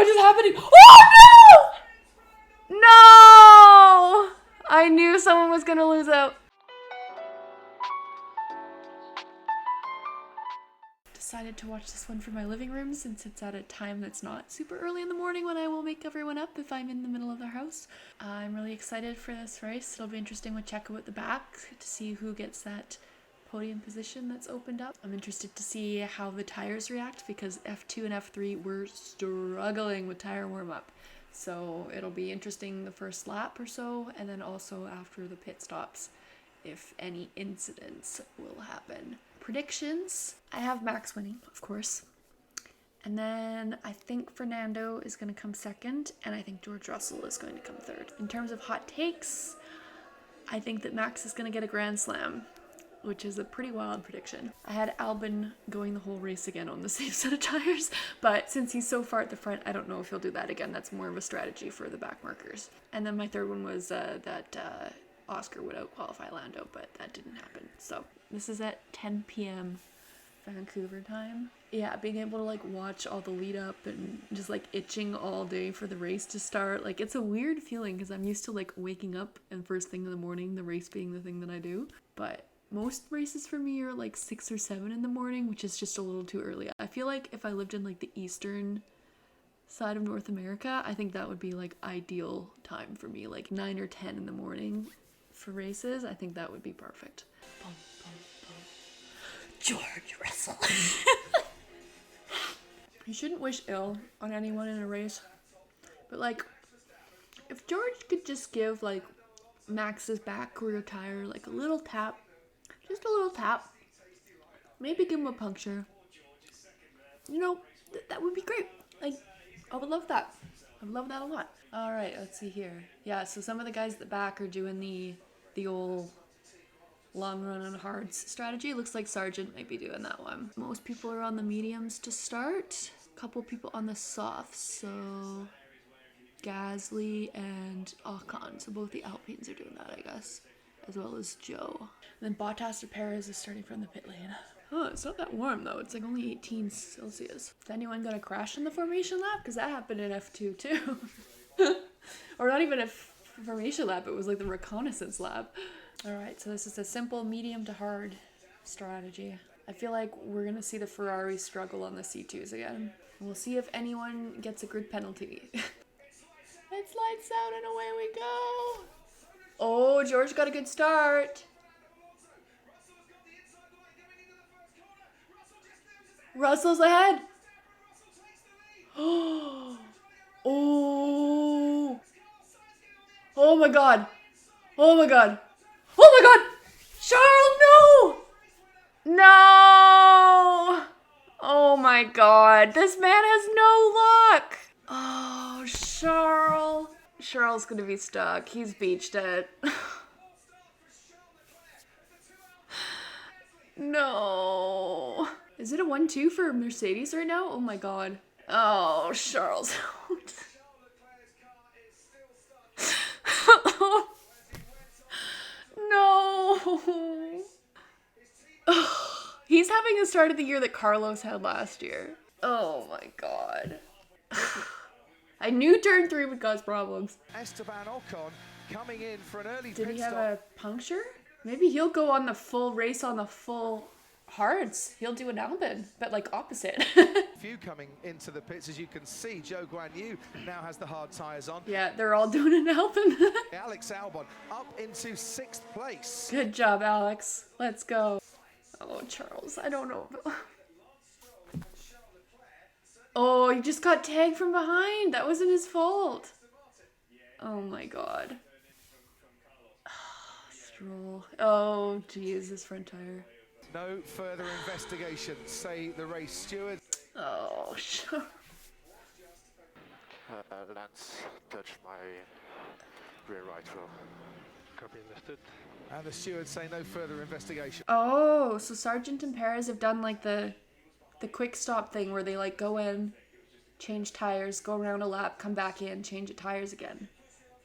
what is happening? Oh no! No! I knew someone was gonna lose out. Decided to watch this one from my living room since it's at a time that's not super early in the morning when I will wake everyone up if I'm in the middle of their house. I'm really excited for this race. It'll be interesting with Checo at the back to see who gets that podium position that's opened up. I'm interested to see how the tires react because F2 and F3 were struggling with tire warm-up. So it'll be interesting the first lap or so, and then also after the pit stops if any incidents will happen. Predictions, I have Max winning, of course. And then I think Fernando is going to come second, and I think George Russell is going to come third. In terms of hot takes, I think that Max is going to get a Grand Slam, which is a pretty wild prediction. I had Albon going the whole race again on the same set of tires, but since he's so far at the front, I don't know if he'll do that again. That's more of a strategy for the back markers. And then my third one was that Oscar would out-qualify Lando, but that didn't happen. So this is at 10 p.m. Vancouver time. Yeah, being able to like watch all the lead up and just like itching all day for the race to start. Like it's a weird feeling because I'm used to like waking up and first thing in the morning, the race being the thing that I do. But most races for me are like 6 or 7 in the morning, which is just a little too early. I feel like if I lived in like the eastern side of North America, I think that would be like ideal time for me, like 9 or 10 in the morning for races. I think that would be perfect. Bum, bum, bum. George Russell. You shouldn't wish ill on anyone in a race, but like if George could just give like Max's back rear tire like a little tap, just a little tap, maybe give him a puncture, you know, that would be great. Like I would love that. I would love that a lot. All right, let's see here. Yeah, so some of the guys at the back are doing the old long run on hards strategy. Looks like Sargent might be doing that one. Most people are on the mediums to start. A couple people on the softs, so Gasly and Ocon. So both the Alpines are doing that, I guess, as well as Joe. And then Bottas or Perez is starting from the pit lane. Oh, it's not that warm though. It's like only 18 Celsius. Is anyone gonna crash in the formation lap? Because that happened in F2 too. Or not even a formation lap, it was like the reconnaissance lap. Alright, so this is a simple medium to hard strategy. I feel like we're gonna see the Ferrari struggle on the C2s again. We'll see if anyone gets a grid penalty. It's lights out and away we go! Oh, George got a good start! Russell's ahead! Oh! Oh my god! Oh my god! Oh my god! Charles, no! No! Oh my god, this man has no luck! Oh, Charles. Charles gonna be stuck. He's beached it. No. Is it a 1-2 for Mercedes right now? Oh my god. Oh, Charles. No. He's having the start of the year that Carlos had last year. Oh my god. I knew turn 3 would cause problems. Esteban Ocon coming in for an early Did pit he have stop. a puncture? Maybe he'll go on the full race on the full hards. He'll do an Albon, but like opposite. Few coming into the pits, as you can see. Joe Guan Yu now has the hard tyres on. Yeah, they're all doing an Albon. Alex Albon up into 6th place. Good job, Alex. Let's go. Oh, Charles, I don't know. Oh, he just got tagged from behind. That wasn't his fault. Oh my god. Stroll. Oh, geez, this front tire. No further investigation, say the race steward. Oh, sure. Lance touched my rear right wheel. Copy, understood. And the stewards say no further investigation. Oh, so Sargent and Perez have done like the quick stop thing where they like go in, change tires, go around a lap, come back in, change tires again.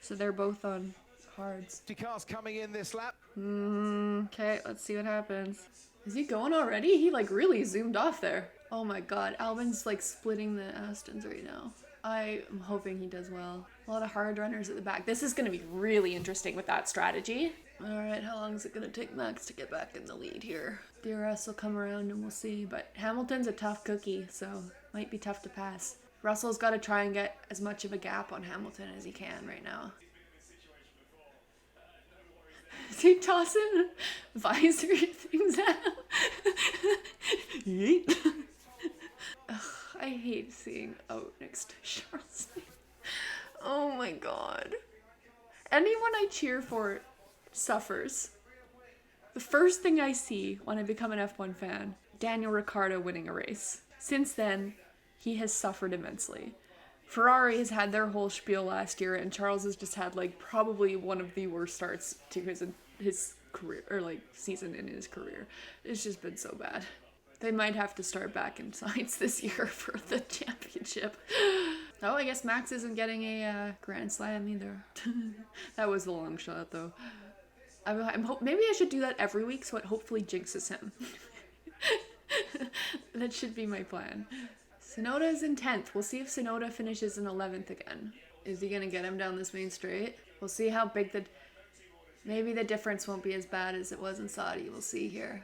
So they're both on hards. 2 cars coming in this lap. Okay, let's see what happens. Is he going already? He like really zoomed off there. Oh my god, Albon's like splitting the Astons right now. I'm hoping he does well. A lot of hard runners at the back. This is going to be really interesting with that strategy. All right, how long is it going to take Max to get back in the lead here? DRS will come around and we'll see, but Hamilton's a tough cookie, so might be tough to pass. Russell's got to try and get as much of a gap on Hamilton as he can right now. Is he tossing visor things at him? Ugh, I hate seeing out next to Charles. Oh my god. Anyone I cheer for suffers. The first thing I see when I become an F1 fan, Daniel Ricciardo winning a race. Since then, he has suffered immensely. Ferrari has had their whole spiel last year, and Charles has just had like probably one of the worst starts to his career, or like season in his career. It's just been so bad. They might have to start back in science this year for the championship. Oh, I guess Max isn't getting a Grand Slam either. That was the long shot though. Maybe I should do that every week so it hopefully jinxes him. That should be my plan. Sonoda is in 10th. We'll see if Sonoda finishes in 11th again. Is he going to get him down this main straight? We'll see how big maybe the difference won't be as bad as it was in Saudi. We'll see here.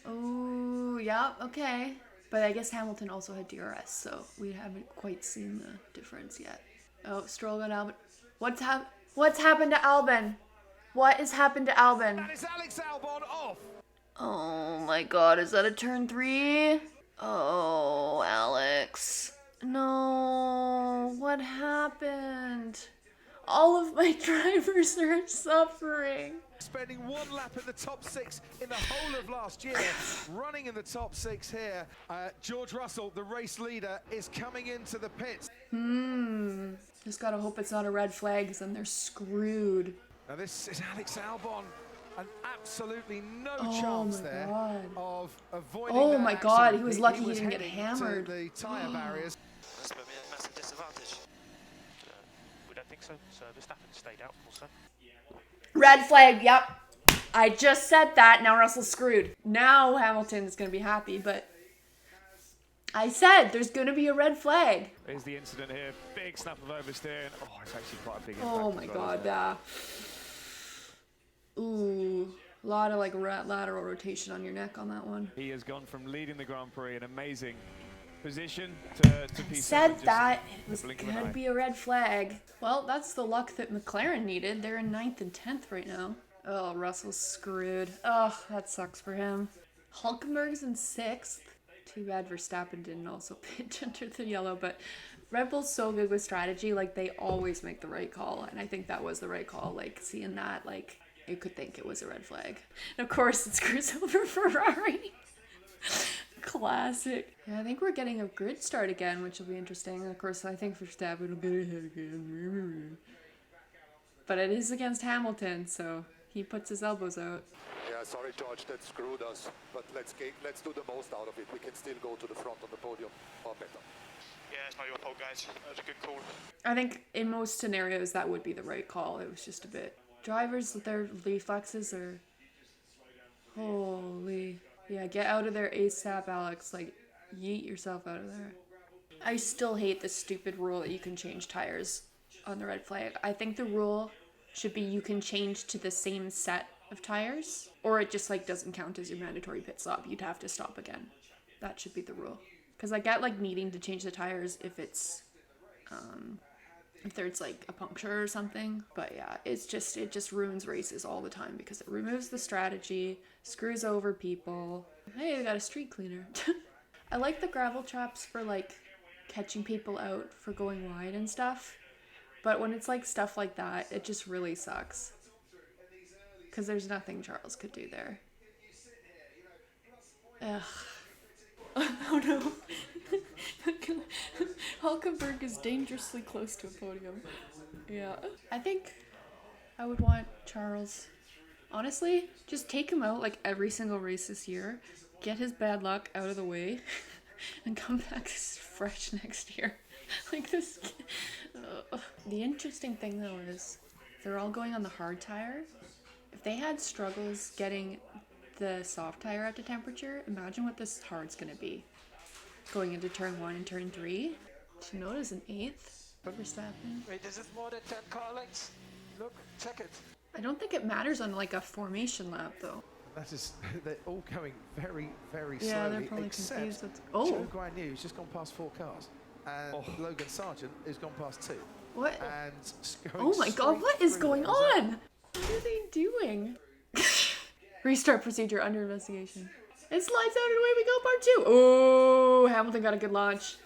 Oh, yeah, okay. But I guess Hamilton also had DRS, so we haven't quite seen the difference yet. Oh, Stroll got Albon. What's happened to Albon? What has happened to Albon? That is Alex Albon off. Oh my god, is that a turn 3? Oh, Alex. No, what happened? All of my drivers are suffering. Spending one lap in the top 6 in the whole of last year, running in the top 6 here. George Russell, the race leader, is coming into the pits. Just gotta hope it's not a red flag, because then they're screwed. Now this is Alex Albon, and absolutely no chance there of avoiding. Oh that my god, accident. he was lucky he was didn't get heading hammered. to the tyre barriers. That's going to be a massive disadvantage. We don't think so. So Verstappen stayed out also. Red flag, yep. I just said that, now Russell's screwed. Now Hamilton's gonna be happy, but I said there's gonna be a red flag. There's the incident here. Big snap of oversteering. Oh, it's actually quite a big impact. Oh my god, yeah. Ooh, a lot of like lateral rotation on your neck on that one. He has gone from leading the Grand Prix, an amazing position, to P7. Said that it was gonna be a red flag. Well, that's the luck that McLaren needed. They're in 9th and 10th right now. Oh, Russell's screwed. Oh, that sucks for him. Hulkenberg's in 6th. Too bad Verstappen didn't also pitch under the yellow, but Red Bull's so good with strategy, like they always make the right call, and I think that was the right call. Like seeing that, like you could think it was a red flag. And of course, it screws over Ferrari. Classic. Yeah, I think we're getting a grid start again, which will be interesting. And of course, I think Verstappen will get ahead again. But it is against Hamilton, so he puts his elbows out. Yeah, sorry, George, that screwed us. But let's do the most out of it. We can still go to the front on the podium or better. Yeah, it's not your fault, guys. That was a good call. I think in most scenarios that would be the right call. It was just a bit. Drivers with their reflexes are. Holy. Yeah, get out of there ASAP, Alex. Like, yeet yourself out of there. I still hate this stupid rule that you can change tires on the red flag. I think the rule should be you can change to the same set of tires, or it just like doesn't count as your mandatory pit stop. You'd have to stop again. That should be the rule. Because I get like needing to change the tires if it's if there's like a puncture or something. But yeah, it just ruins races all the time because it removes the strategy, screws over people. Hey, I got a street cleaner. I like the gravel traps for like catching people out for going wide and stuff. But when it's like stuff like that, it just really sucks. Because there's nothing Charles could do there. Ugh. Oh no. Hulkenberg is dangerously close to a podium. Yeah. I think I would want Charles, honestly, just take him out like every single race this year, get his bad luck out of the way, and come back fresh next year. Like this. The interesting thing though is they're all going on the hard tire. If they had struggles getting the soft tire up to temperature, imagine what this hard's gonna be. Going into turn 1 and turn 3. Tsunoda's in 8th. Verstappen. Wait, is it more than 10 car lengths? Look, check it. I don't think it matters on like a formation lap though. That is, they're all going very, very Yeah, slowly, they're probably except confused. With... Joe Oh, Guan Yu, who's just gone past 4 cars, and Logan Sargent, who's gone past 2. what? And Oh my god, what is straight going through there. on? What are they doing? Restart procedure under investigation. It slides out and away we go, part 2. Oh, Hamilton got a good launch.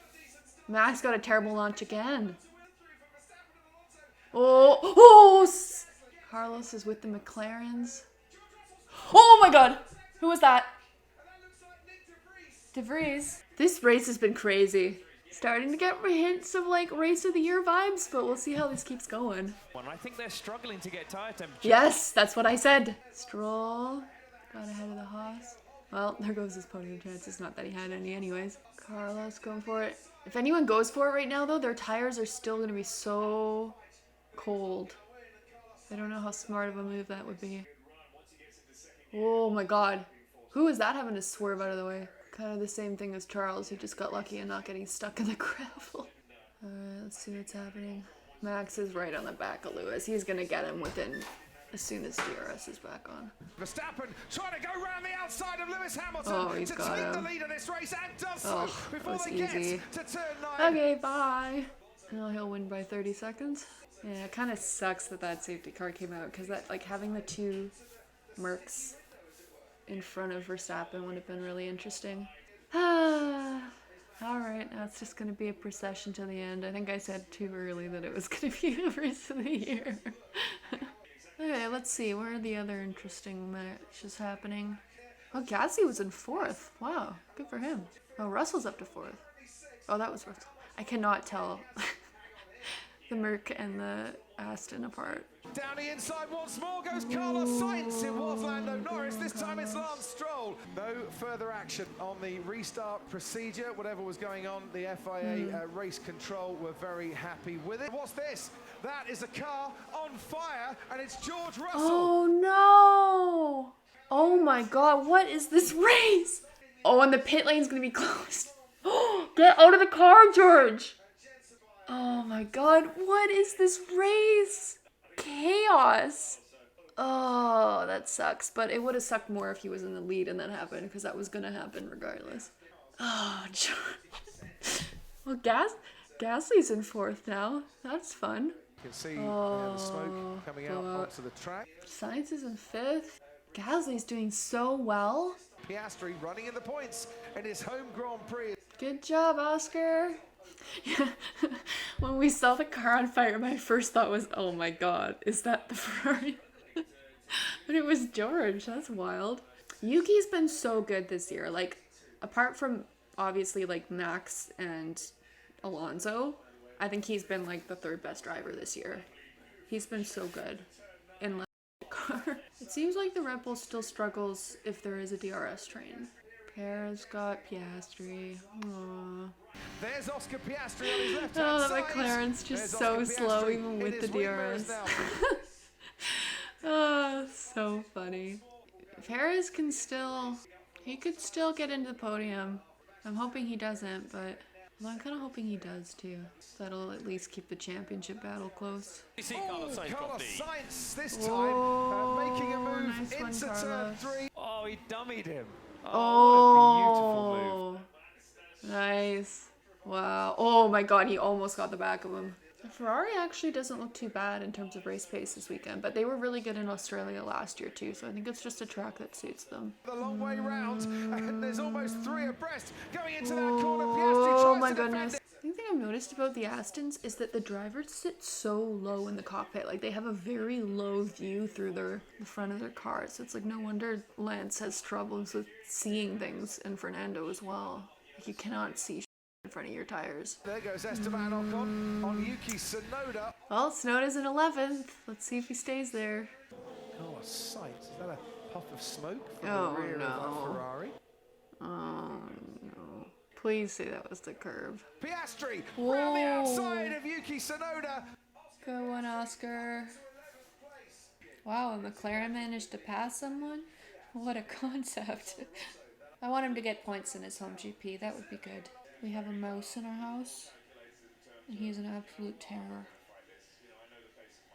Max got a terrible launch again. Carlos is with the McLarens. Oh my god! Who was that? De Vries. This race has been crazy. Starting to get hints of like race of the year vibes, but we'll see how this keeps going. I think they're struggling to get tire temperature. Yes, that's what I said. Stroll got ahead of the Haas. Well, there goes his podium chances. Not that he had any anyways. Carlos going for it. If anyone goes for it right now though, their tires are still going to be so cold. I don't know how smart of a move that would be. Oh my god. Who is that having to swerve out of the way? Kind of the same thing as Charles, who just got lucky and not getting stuck in the gravel. Alright, let's see what's happening. Max is right on the back of Lewis. He's going to get him within as soon as DRS is back on. Verstappen trying to go round the outside of Lewis Hamilton Oh, he's to got take the him. lead of this race and does so Oh, before that was they easy. get to turn 9. Okay, bye. Well, he'll win by 30 seconds. Yeah, it kind of sucks that that safety car came out because that like having the 2 Mercs in front of Verstappen would have been really interesting. Alright, now it's just going to be a procession to the end. I think I said too early that it was going to be the race of the year. Okay, let's see. Where are the other interesting matches happening? Oh, Gasly was in 4th. Wow, good for him. Oh, Russell's up to 4th. Oh, that was Russell. I cannot tell the Merc and the Aston apart. Down the inside once more goes Carlos Sainz. It was Lando Norris. This time it's Lance Stroll. No further action on the restart procedure. Whatever was going on, the FIA race control were very happy with it. What's this? That is a car on fire, and it's George Russell. Oh no! Oh my god, what is this race? Oh, and the pit lane's gonna be closed. Get out of the car, George! Oh my god, what is this race? Chaos! Oh, that sucks. But it would have sucked more if he was in the lead and that happened, because that was gonna happen regardless. Oh, George. Well, Gasly's in 4th now. That's fun. You can see the smoke coming out onto the track. Sainz is in 5th. Gasly's doing so well. Piastri running in the points in his home Grand Prix. Good job, Oscar. Yeah. When we saw the car on fire, my first thought was, oh my god, is that the Ferrari? But it was George. That's wild. Yuki's been so good this year. Like, apart from obviously like Max and Alonso, I think he's been like the 3rd best driver this year. He's been so good in the car. It seems like the Red Bull still struggles if there is a DRS train. Perez got Piastri. Aww. There's Oscar Piastri on his left Oh, hand the side. McLaren's just There's so Oscar slow Piastri even in with the his wing mirrors DRS. now. Oh, so funny. Perez can still, he could still get into the podium. I'm hoping he doesn't, but well, I'm kind of hoping he does too. That'll at least keep the championship battle close. Carlos Sainz this time making a move nice one, into turn Carlos. 3. Oh, he dummied him. Oh, What a beautiful move. Nice. Wow. Oh my god, he almost got the back of him. The Ferrari actually doesn't look too bad in terms of race pace this weekend, but they were really good in Australia last year too, so I think it's just a track that suits them. The long way round, and there's almost 3 abreast going into that corner. Piastri Oh tries my to defend goodness. it. The thing I've noticed about the Astons is that the drivers sit so low in the cockpit. Like, they have a very low view through the front of their car, so it's like no wonder Lance has troubles with seeing things, and Fernando as well. Like, you cannot see in front of your tires. There goes Esteban Ocon on Yuki Tsunoda. Well, Tsunoda's in 11th. Let's see if he stays there. Carlos Sainz, is that a puff of smoke from Oh, the rear of no. that Ferrari? Oh, no. Please say that was the curb. Piastri Whoa. round the outside of Yuki Tsunoda. Good one, Oscar. Wow, a McLaren managed to pass someone? What a concept. I want him to get points in his home GP. That would be good. We have a mouse in our house. And he's an absolute terror.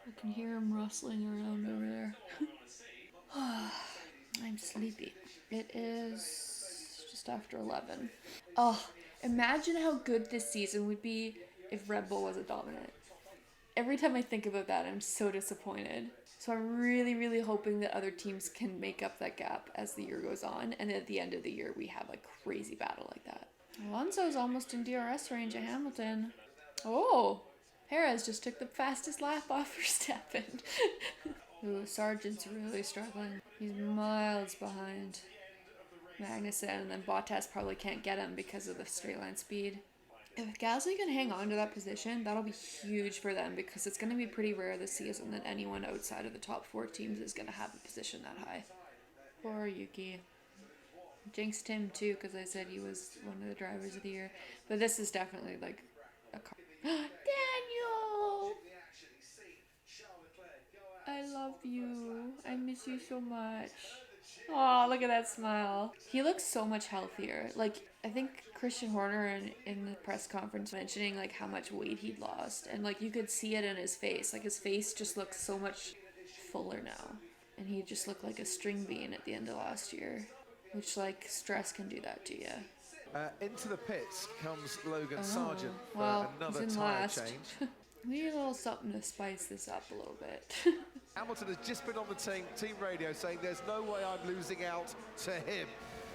I can hear him rustling around over there. I'm sleepy. It is just after 11. Oh, imagine how good this season would be if Red Bull wasn't dominant. Every time I think about that, I'm so disappointed. So I'm really, really hoping that other teams can make up that gap as the year goes on, and at the end of the year we have a crazy battle like that. Alonso's almost in DRS range at Hamilton. Oh, Perez just took the fastest lap off Verstappen. Ooh, Sargent's really struggling. He's miles behind Magnussen, and then Bottas probably can't get him because of the straight line speed. If Gasly can hang on to that position, that'll be huge for them, because it's going to be pretty rare this season that anyone outside of the top 4 teams is going to have a position that high. Poor Yuki. Jinxed him too, because I said he was one of the drivers of the year. But this is definitely like a car. Daniel! I love you. I miss you so much. Oh, look at that smile. He looks so much healthier. Like, I think Christian Horner in the press conference mentioning like how much weight he'd lost, and like you could see it in his face. Like his face just looks so much fuller now, and he just looked like a string bean at the end of last year, which like stress can do that to you. Into the pits comes Logan Sargent for Well, another he's in tyre last. change. We need a little something to spice this up a little bit. Hamilton has just been on the team radio saying there's no way I'm losing out to him.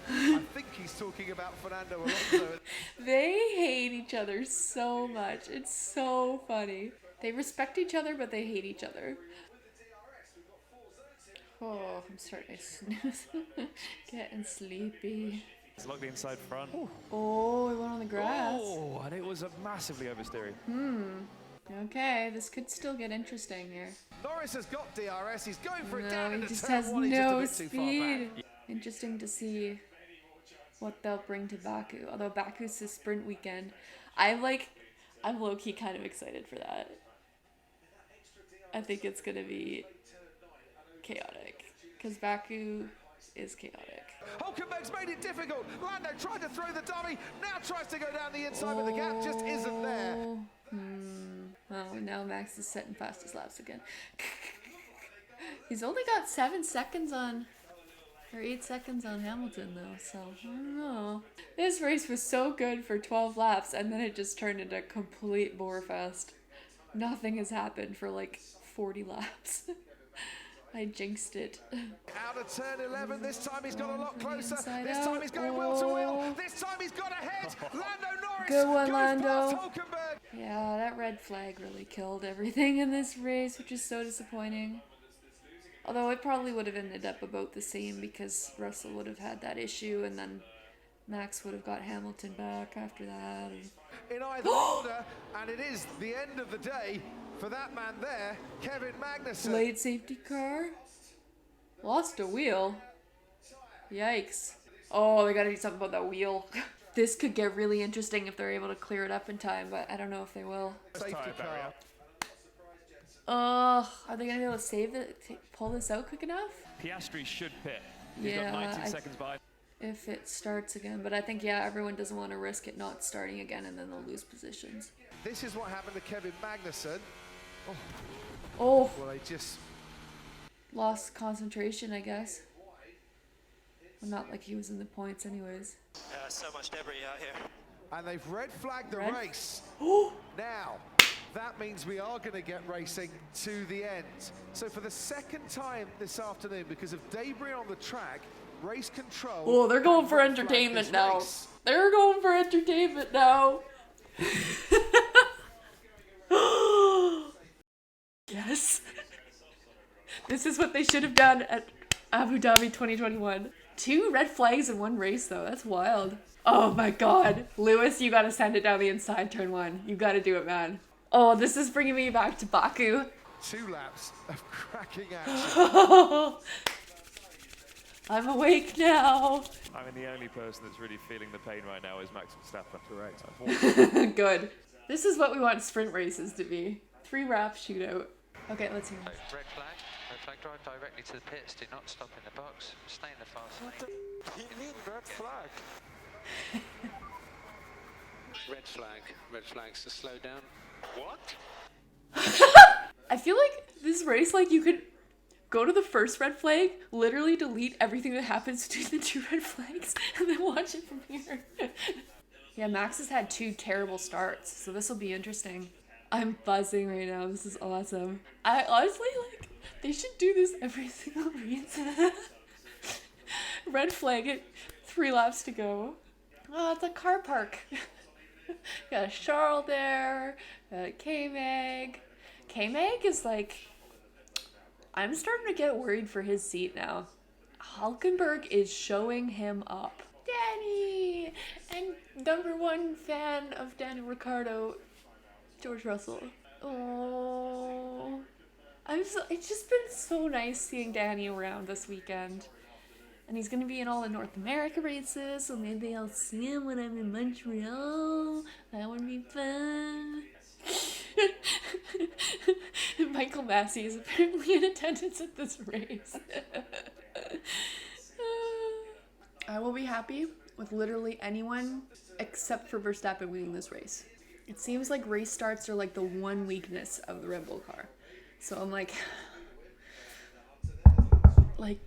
I think he's talking about Fernando Alonso. They hate each other so much. It's so funny. They respect each other, but they hate each other. Oh, I'm starting to snooze. Getting sleepy. Lock the inside front. Oh, he went on the grass. Oh, and it was a massively oversteering. Okay, this could still get interesting here. Norris has got DRS. He's going for it No, down he into just turn has 1. He's no just a bit too far speed. back. Interesting to see what they'll bring to Baku. Although Baku's a sprint weekend, I'm low-key kind of excited for that. I think it's gonna be chaotic, because Baku is chaotic. Hulkenberg's made it difficult. Lando tried to throw the dummy, now tries to go down the inside, but the gap just isn't there. Oh, now Max is setting fastest laps again. He's only got 7 seconds on, or 8 seconds on Hamilton though, so I don't know. This race was so good for 12 laps, and then it just turned into a complete bore fest. Nothing has happened for like 40 laps. I jinxed it. Out of turn 11, this time he's got a lot closer. This Inside time out. he's going wheel to wheel. This time he's got ahead. Lando Norris Good one, goes Lando. past Hulkenberg. Yeah, that red flag really killed everything in this race, which is so disappointing. Although it probably would have ended up about the same, because Russell would have had that issue, and then Max would have got Hamilton back after that. In either order, and it is the end of the day for that man there, Kevin Magnussen. Late safety car. Lost a wheel. Yikes. Oh, they gotta do something about that wheel. This could get really interesting if they're able to clear it up in time, but I don't know if they will. Safety car. Are they gonna be able to save it, pull this out quick enough? Piastri should pit. He's Yeah, got 19 seconds behind. If it starts again, but I think, yeah, everyone doesn't want to risk it not starting again, and then they'll lose positions. This is what happened to Kevin Magnussen. Oh, Well, they just... lost concentration, I guess. Well, not like he was in the points anyways. So much debris out here. And they've red flagged the Red? race. Now, that means we are going to get racing to the end. So for the second time this afternoon, because of debris on the track, race control... Oh, they're going for red flagged entertainment this now. race. They're going for entertainment now. Yes. This is what they should have done at Abu Dhabi 2021. 2 red flags in 1 race, though. That's wild. Oh my god. Lewis, you gotta send it down the inside turn 1. You gotta do it, man. Oh, this is bringing me back to Baku. 2 laps of cracking action. I'm awake now. I mean, the only person that's really feeling the pain right now is Max Verstappen. Correct. Good. This is what we want sprint races to be. 3 wrap shootout. Okay, let's hear it. Red flag, drive directly to the pits, do not stop in the box, stay in the fast lane. You need red flag. Red flag. Red flags to slow down. What? I feel like this race, like, you could go to the first red flag, literally delete everything that happens between the two red flags, and then watch it from here. Yeah, Max has had 2 terrible starts, so this will be interesting. I'm buzzing right now. This is awesome. I honestly, like, they should do this every single race. Red flag it, 3 laps to go. Oh, it's a car park. Got a Charles there, got a K-Mag. K-Mag is like, I'm starting to get worried for his seat now. Hulkenberg is showing him up. Danny! And #1 fan of Daniel Ricciardo, George Russell. Oh, it's just been so nice seeing Danny around this weekend. And he's going to be in all the North America races, so maybe I'll see him when I'm in Montreal. That would be fun. Michael Massey is apparently in attendance at this race. I will be happy with literally anyone except for Verstappen winning this race. It seems like race starts are like the one weakness of the Red Bull car. So I'm like,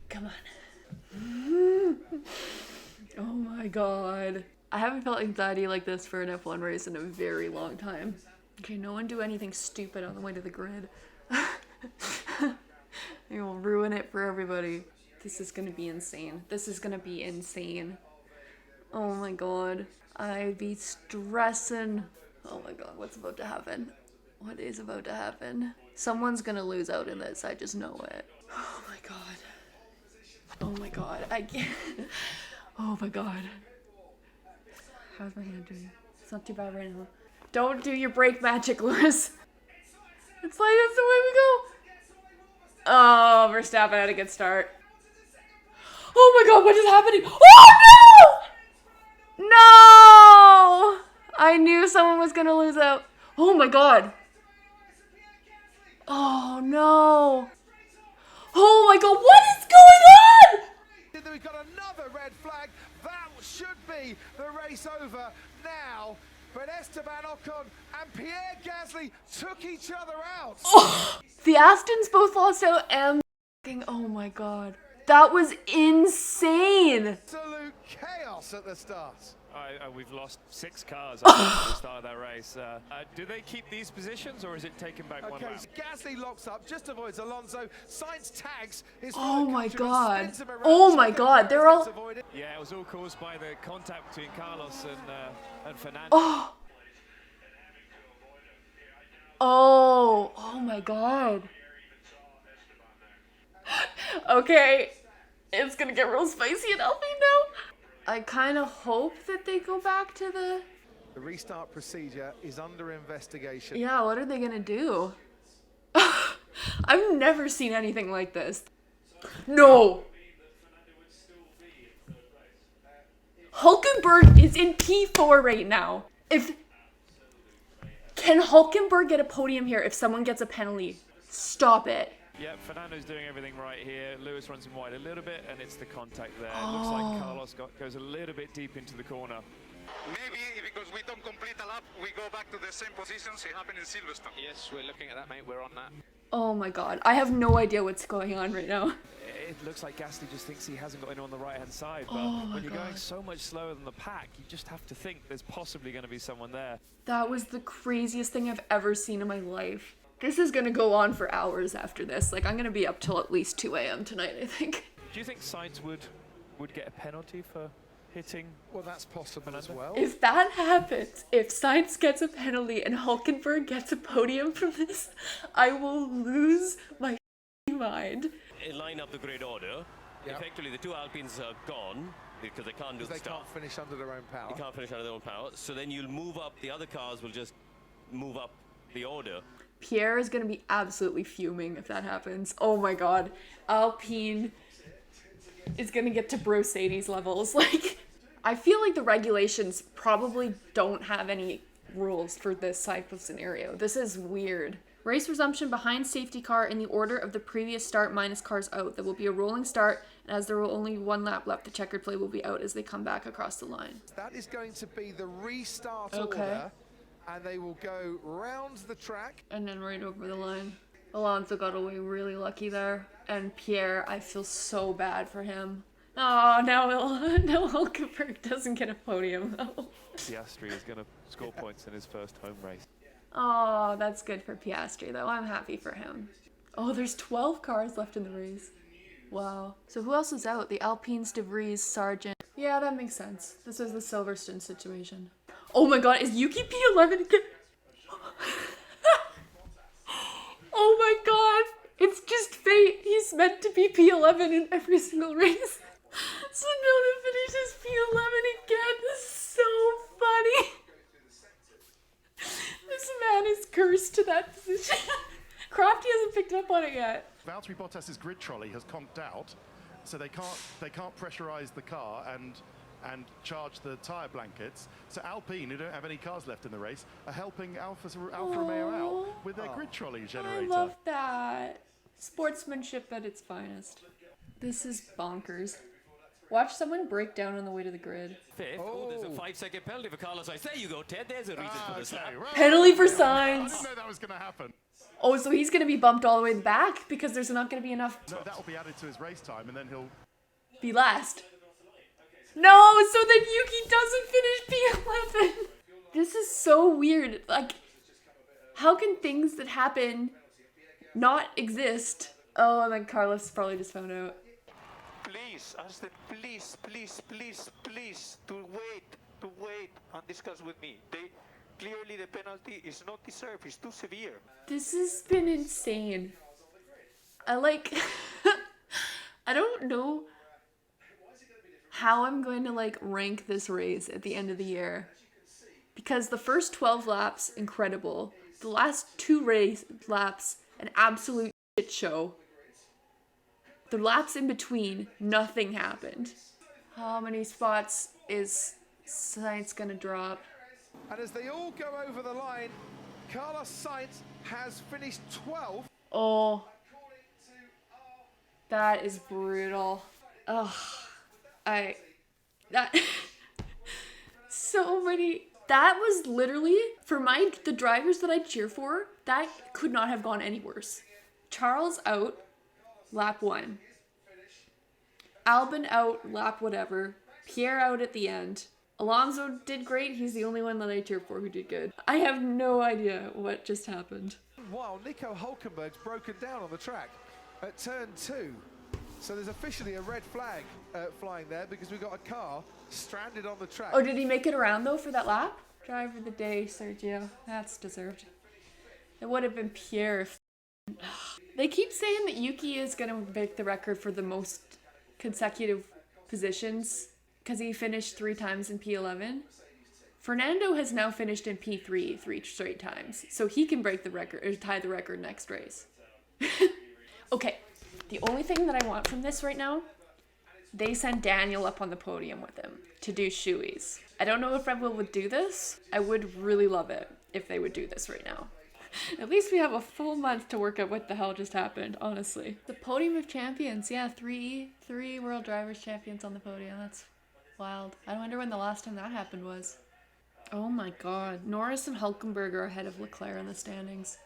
come on. Oh my god. I haven't felt anxiety like this for an F1 race in a very long time. Okay, no one do anything stupid on the way to the grid. You will ruin it for everybody. This is gonna be insane. This is gonna be insane. Oh my god. I'd be stressing. Oh my god, what's about to happen? What is about to happen? Someone's gonna lose out in this, I just know it. Oh my god. Oh my god, I can't. Oh my god. How's my hand doing? It's not too bad right now. Don't do your brake magic, Lewis. It's like that's the way we go. Oh, Verstappen had a good start. Oh my god, what is happening? Oh no! No! I knew someone was gonna lose out. Oh my god. Oh no. Oh my god, what is going on? We've got another red flag. That should be the race over now. But Esteban Ocon and Pierre Gasly took each other out. Oh, the Astons both lost out and oh my god. That was insane. Absolute chaos at the start. We've lost 6 cars at the start of that race. Do they keep these positions, or is it taken back one lap? Gasly locks up, just avoids Alonso. Sainz tags his oh my country, god. spins him around. Oh my god. They're all. Yeah, it was all caused by the contact between Carlos and Fernando. Oh. Oh my god. Okay. It's gonna get real spicy and healthy now. I kind of hope that they go back to the restart procedure is under investigation. Yeah, what are they gonna do? I've never seen anything like this. No! Hulkenberg is in P4 right now. Can Hulkenberg get a podium here if someone gets a penalty? Stop it. Yeah, Fernando's doing everything right here. Lewis runs him wide a little bit, and it's the contact there. Looks like Carlos goes a little bit deep into the corner. Maybe because we don't complete a lap, we go back to the same positions it happened in Silverstone. Yes, we're looking at that, mate. We're on that. Oh my god, I have no idea what's going on right now. It looks like Gasly just thinks he hasn't got anyone on the right-hand side, but when you're going so much slower than the pack, you just have to think there's possibly going to be someone there. That was the craziest thing I've ever seen in my life. This is going to go on for hours after this. Like, I'm going to be up till at least 2 a.m. tonight, I think. Do you think Sainz would get a penalty for hitting? Well, that's possible as well. If that happens, if Sainz gets a penalty and Hulkenberg gets a podium from this, I will lose my mind. Line up the grid order. Yep. Effectively, the 2 Alpines are gone because they can't do the stuff. They can't finish under their own power. They can't finish under their own power. So then you'll move up. The other cars will just move up the order. Pierre is going to be absolutely fuming if that happens. Oh my god. Alpine is going to get to Mercedes levels. Like, I feel like the regulations probably don't have any rules for this type of scenario. This is weird. Race resumption behind safety car in the order of the previous start minus cars out. There will be a rolling start, and as there will only be 1 lap left, the checkered flag will be out as they come back across the line. That is going to be the restart order, and they will go round the track. And then right over the line. Alonso got away really lucky there. And Pierre, I feel so bad for him. Oh, now Hülkenberg doesn't get a podium though. Piastri is going to score points in his first home race. Oh, that's good for Piastri though. I'm happy for him. Oh, there's 12 cars left in the race. Wow. So who else is out? The Alpines, De Vries, Sargent. Yeah, that makes sense. This is the Silverstone situation. Oh my god, is Yuki P11 again? Oh my god. It's just fate. He's meant to be P11 in every single race. So Tsunoda finishes P11 again. This is so funny. This man is cursed to that position. Crafty hasn't picked up on it yet. Valtteri Bottas's grid trolley has conked out, so they can't pressurize the car and charge the tire blankets. So Alpine, who don't have any cars left in the race, are helping Alfa Romeo out with their grid trolley generator. I love that. Sportsmanship at its finest. This is bonkers. Watch someone break down on the way to the grid. Fifth. Oh, there's a 5-second penalty for Carlos Sainz. There you go, Ted. There's a reason for this. Right. Penalty for I Sainz. didn't know that was going to happen. Oh, so he's going to be bumped all the way back because there's not going to be enough. No, that will be added to his race time, and then he'll be last. No, so then Yuki doesn't finish P11. This is so weird. Like, how can things that happen not exist? Oh, and then Carlos probably just found out. Please, ask them, please, to wait and discuss with me. Clearly the penalty is not deserved, it's too severe. This has been insane. I don't know how I'm going to rank this race at the end of the year. Because the first 12 laps, incredible. The last 2 laps, an absolute shit show. The laps in between, nothing happened. How many spots is Sainz gonna drop? And as they all go over the line, Carlos Sainz has finished 12th. Oh, that is brutal. Ugh, so many. That was literally, for the drivers that I cheer for, that could not have gone any worse. Charles out, lap 1. Albon out, lap whatever. Pierre out at the end. Alonso did great. He's the only one that I cheer for who did good. I have no idea what just happened. While Nico Hülkenberg's broken down on the track at turn 2. So there's officially a red flag flying there because we've got a car stranded on the track. Oh, did he make it around though for that lap? Driver of the day, Sergio. That's deserved. It would have been Pierre. They keep saying that Yuki is going to break the record for the most consecutive positions because he finished 3 times in P11. Fernando has now finished in P3 3 straight times, so he can break the record or tie the record next race. Okay, the only thing that I want from this right now, they send Daniel up on the podium with him to do shoeies. I don't know if Red Bull would do this. I would really love it if they would do this right now. At least we have a full month to work out what the hell just happened, honestly. The podium of champions, yeah, three World Drivers Champions on the podium. That's wild. I wonder when the last time that happened was. Oh my god. Norris and Hülkenberg are ahead of Leclerc in the standings.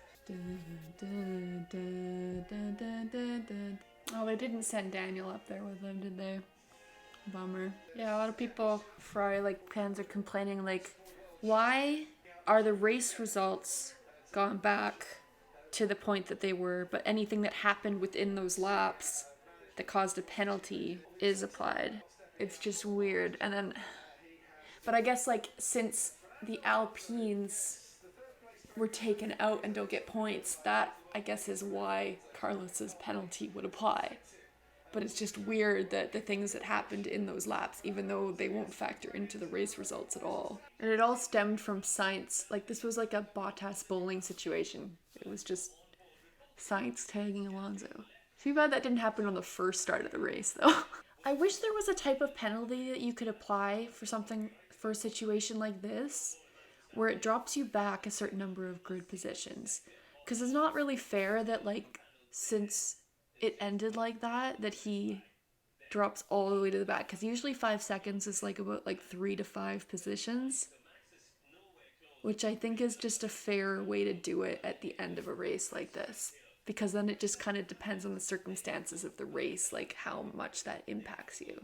Oh, they didn't send Daniel up there with them, did they? Bummer. Yeah, a lot of people, fans are complaining, why are the race results gone back to the point that they were, but anything that happened within those laps that caused a penalty is applied? It's just weird. And then, but I guess since the Alpines were taken out and don't get points, that I guess is why Carlos's penalty would apply. But it's just weird that the things that happened in those laps, even though they won't factor into the race results at all. And it all stemmed from Sainz. This was a Bottas bowling situation. It was just Sainz tagging Alonso. Too bad that didn't happen on the first start of the race, though. I wish there was a type of penalty that you could apply for a situation like this, where it drops you back a certain number of grid positions. Because it's not really fair that, like, since it ended like that, that he drops all the way to the back. Because usually 5 seconds is, like, about, like, 3 to 5 positions. Which I think is just a fair way to do it at the end of a race like this. Because then it just kind of depends on the circumstances of the race, like how much that impacts you.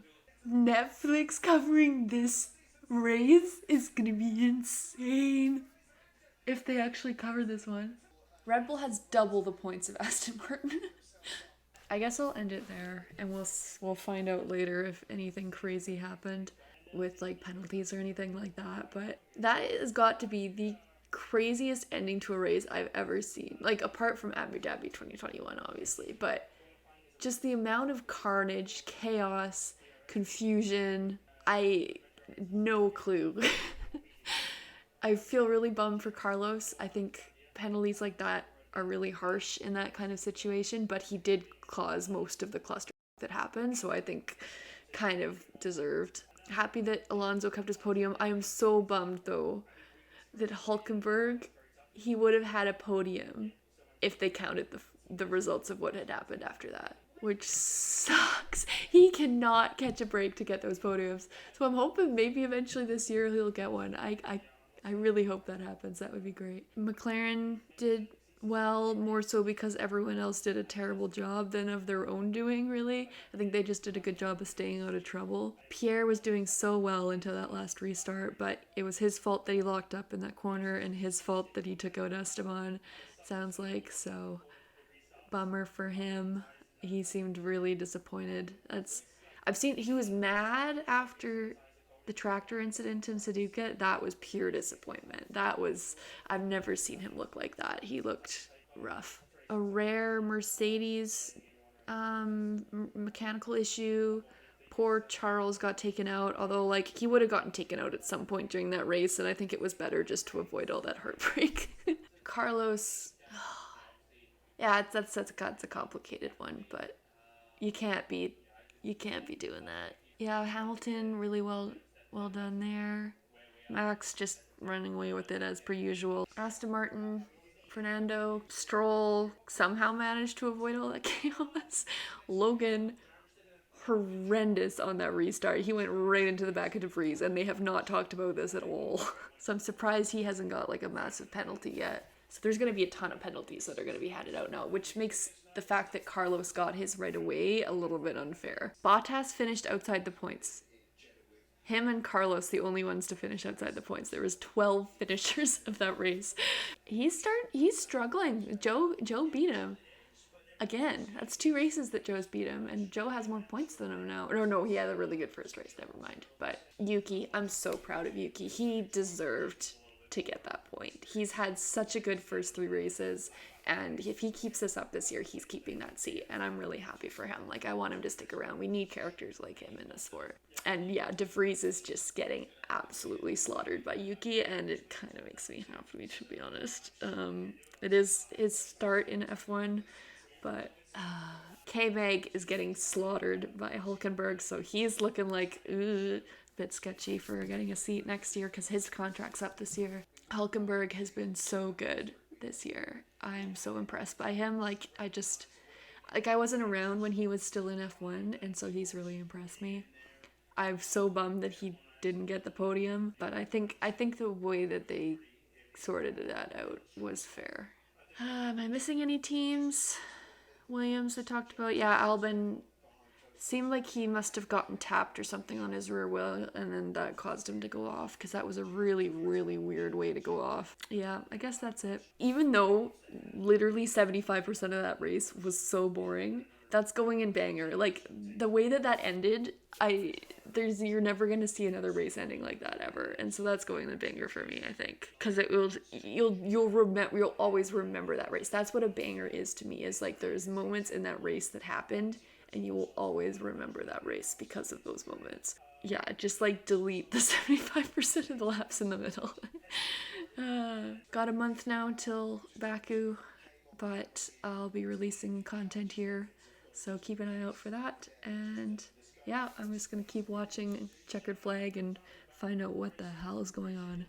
Netflix covering this race is gonna be insane if they actually cover this one. Red Bull has double the points of Aston Martin. I guess I'll end it there, and we'll find out later if anything crazy happened with like penalties or anything like that. But that has got to be the craziest ending to a race I've ever seen. Like, apart from Abu Dhabi 2021, obviously, but just the amount of carnage, chaos, confusion. No clue. I feel really bummed for Carlos. I think penalties like that are really harsh in that kind of situation, but he did cause most of the cluster that happened, so I think kind of deserved. Happy that Alonso kept his podium. I am so bummed though that Hülkenberg, he would have had a podium if they counted the results of what had happened after that, which sucks. He cannot catch a break to get those podiums, so I'm hoping maybe eventually this year he'll get one. I really hope that happens. That would be great. McLaren did well, more so because everyone else did a terrible job than of their own doing, really. I think they just did a good job of staying out of trouble. Pierre was doing so well until that last restart, but it was his fault that he locked up in that corner and his fault that he took out Esteban, sounds like, so bummer for him. He seemed really disappointed. He was mad after the tractor incident in Suzuka. That was pure disappointment. I've never seen him look like that. He looked rough. A rare Mercedes mechanical issue. Poor Charles got taken out, although like he would have gotten taken out at some point during that race, and I think it was better just to avoid all that heartbreak. Carlos, yeah, that's a complicated one, but you can't be doing that. Yeah, Hamilton, really well done there. Max just running away with it as per usual. Aston Martin, Fernando, Stroll somehow managed to avoid all that chaos. Logan, horrendous on that restart. He went right into the back of DeVries, and they have not talked about this at all. So I'm surprised he hasn't got like a massive penalty yet. So there's going to be a ton of penalties that are going to be handed out now, which makes the fact that Carlos got his right away a little bit unfair. Bottas finished outside the points. Him and Carlos, the only ones to finish outside the points. There was 12 finishers of that race. He's struggling. Joe beat him. Again, that's 2 races that Joe's beat him, and Joe has more points than him now. No, he had a really good first race, never mind. But Yuki, I'm so proud of Yuki. He deserved to get that point. He's had such a good first 3 races, and if he keeps this up this year, he's keeping that seat, and I'm really happy for him. Like, I want him to stick around. We need characters like him in the sport. And yeah, DeVries is just getting absolutely slaughtered by Yuki, and it kind of makes me happy, to be honest. It is his start in F1, but K-Mag is getting slaughtered by Hülkenberg, so he's looking like a bit sketchy for getting a seat next year because his contract's up this year. Hülkenberg has been so good this year. I'm so impressed by him. I wasn't around when he was still in F1, and so he's really impressed me. I'm so bummed that he didn't get the podium, but I think the way that they sorted that out was fair. Am I missing any teams? Williams I talked about. Yeah, Albon seemed like he must have gotten tapped or something on his rear wheel, and then that caused him to go off, because that was a really, really weird way to go off. Yeah, I guess that's it. Even though literally 75% of that race was so boring, that's going in banger. Like, the way that ended, you're never gonna see another race ending like that ever, and so that's going in banger for me, I think, because you'll always remember that race. That's what a banger is to me. Is like there's moments in that race that happened, and you will always remember that race because of those moments. Yeah, just like delete the 75% of the laps in the middle. Got a month now till Baku, but I'll be releasing content here, so keep an eye out for that. And yeah, I'm just gonna keep watching Checkered Flag and find out what the hell is going on.